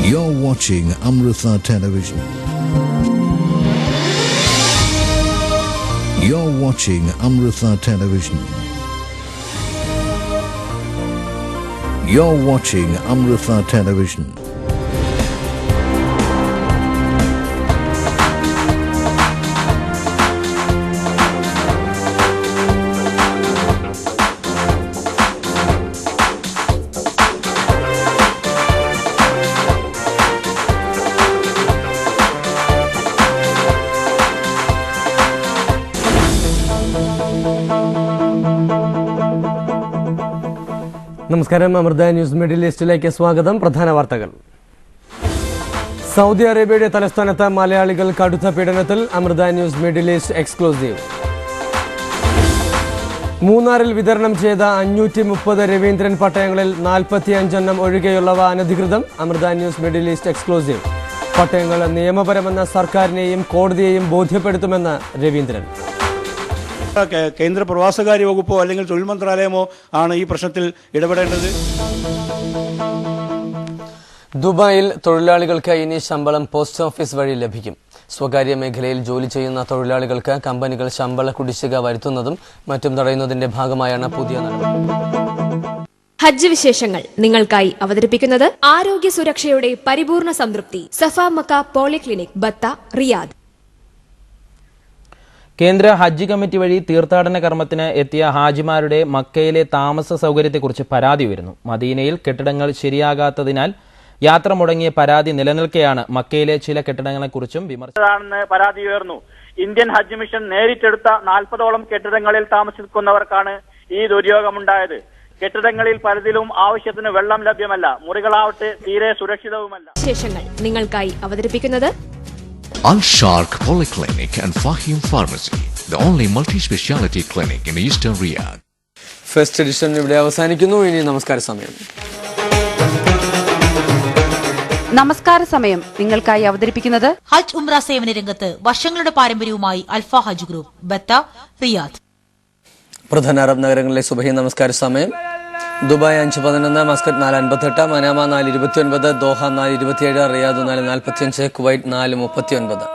You're watching Amrita Television. You're watching Amrita Television. You're watching Amrita Television. നമസ്കാരം. Amrita news middle ഈസ്റ്റിലേക്ക് സ്വാഗതം. പ്രധാന വാർത്തകൾ. Saudi അറേബ്യയുടെ തലസ്ഥാനത്ത് മലയാളികൾ കടുത്ത പീഡനത്തിൽ. Amrita news middle east exclusive. മൂന്നാറിൽ വിതരണം ചെയ്ത 530 രവീന്ദ്രൻ പട്ടയങ്ങളിൽ 45 ഒഴികെയുള്ളവ അനധികൃതം. Amrita news middle east exclusive. പട്ടയങ്ങൾ നിയമപരമെന്ന സർക്കാരിനെയും കോടതിയെയും ബോധ്യപ്പെടുത്തുമെന്ന് രവീന്ദ്രൻ. കേന്ദ്ര പ്രവാസകാര്യ വകുപ്പോ അല്ലെങ്കിൽ തൊഴിൽ മന്ത്രാലയമോ ആണ് ഈ പ്രശ്നത്തിൽ ഇടപെടേണ്ടത്. ദുബായിൽ തൊഴിലാളികൾക്ക് ഇനി ശമ്പളം പോസ്റ്റ് ഓഫീസ് വഴി ലഭിക്കും. സ്വകാര്യ മേഖലയിൽ ജോലി ചെയ്യുന്ന തൊഴിലാളികൾക്ക് കമ്പനികൾ ശമ്പള കുടിശ്ശിക വരുത്തുന്നതും മറ്റും തടയുന്നതിന്റെ ഭാഗമായാണ് പുതിയ നടപടി. ഹജ്ജ് വിശേഷങ്ങൾ നിങ്ങൾക്കായി അവതരിപ്പിക്കുന്നത് ആരോഗ്യ സുരക്ഷയുടെ പരിപൂർണ സംതൃപ്തി. സഫ മക്ക പോളിക്ലിനിക് ബത്ത, റിയാദ്. കേന്ദ്ര ഹജ്ജ് കമ്മിറ്റി വഴി തീർത്ഥാടന കർമ്മത്തിന് എത്തിയ ഹാജിമാരുടെ മക്കയിലെ താമസ സൗകര്യത്തെക്കുറിച്ച് പരാതി ഉയരുന്നു. മദീനയിൽ കെട്ടിടങ്ങൾ ശരിയാകാത്തതിനാൽ യാത്ര മുടങ്ങിയ പരാതി നിലനിൽക്കെയാണ് മക്കയിലെ ചില കെട്ടിടങ്ങളെക്കുറിച്ചും വിമർശിച്ചതാണെന്ന് പരാതി ഉയർന്നു. ഇന്ത്യൻ ഹജ്ജ് മിഷൻ നേരിട്ടെടുത്ത 40ഓളം കെട്ടിടങ്ങളിൽ താമസിക്കുന്നവർക്കാണ് ഈ ദുര്യോഗമുണ്ടായത്. കെട്ടിടങ്ങളിൽ പലതിലും ആവശ്യത്തിന് വെള്ളം ലഭ്യമല്ല. മുറികളാവട്ടെ തീരെ സുരക്ഷിതവുമല്ല. വിശേഷങ്ങൾ നിങ്ങൾക്കായി അവതരിപ്പിക്കുന്നത് Al-Sharq Polyclinic and Fahim Pharmacy, the only multi-speciality clinic in Eastern Riyadh. First edition ഇവിടെ അവസാനിക്കുന്നു. ഇനി നമസ്കാര സമയം. നമസ്കാര സമയം നിങ്ങൾക്കായി അവതരിപ്പിക്കുന്നത് ഹജ്ജ് ഉംറ സേവന രംഗത്ത് വർഷങ്ങളുടെ പാരമ്പര്യവുമായി അൽഫ ഹജ്ജ് ഗ്രൂപ്പ്, ബത്ത, റിയാദ്. പ്രധാന അറബ് നഗരങ്ങളിലെ സുബഹി നമസ്കാര സമയം. Dubai 5:11, Muscat 4:58, Manama 4:29, Doha 4:27, Riyadh 4:45, Kuwait 4:39.